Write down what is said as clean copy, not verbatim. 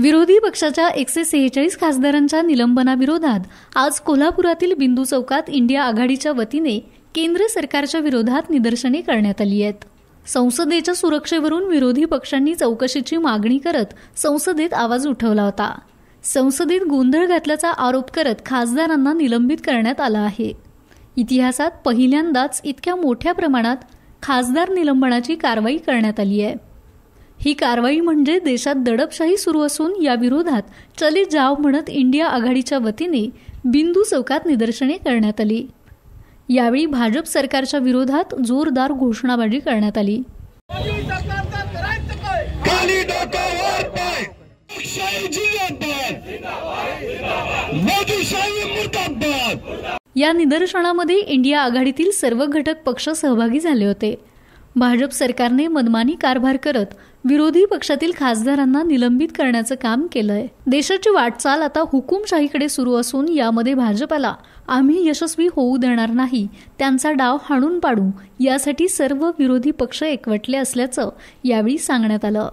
विरोधी पक्षाच्या 146 खासदारांच्या निलंबनाविरोधात आज कोल्हापुरातील बिंदू चौकात इंडिया आघाडीच्या वतीने केंद्र सरकारच्या विरोधात निदर्शने करण्यात आली आहेत। संसदेच्या सुरक्षेवरून विरोधी पक्षांनी चौकशीची मागणी करत संसदेत आवाज उठवला होता। संसदेत गोंधळ घातल्याचा आरोप करत खासदारांना निलंबित करण्यात आलं आहे। इतिहासात पहिल्यांदाच इतक्या मोठ्या प्रमाणात खासदार निलंबनाची कारवाई करण्यात आली आहे। ही कारवाई म्हणजे देशात दडपशाही सुरू असून या विरोधात चले जाव म्हणत इंडिया आघाडीच्या वतीने बिंदू चौकात निदर्शने करण्यात आली। यावेळी भाजप सरकारच्या विरोधात जोरदार घोषणाबाजी करण्यात आली। या निदर्शनामध्ये इंडिया आघाडीतील सर्व घटक पक्ष सहभागी झाले होते। भाजप सरकारने मनमानी कारभार करत विरोधी पक्षातील खासदारांना निलंबित करण्याचं काम केलंय। देशाची वाटचाल आता हुकुमशाहीकडे सुरू असून यामध्ये भाजपला आम्ही यशस्वी होऊ देणार नाही, त्यांचा डाव हाणून पाडू यासाठी सर्व विरोधी पक्ष एकवटले असल्याचं यावेळी सांगण्यात आलं।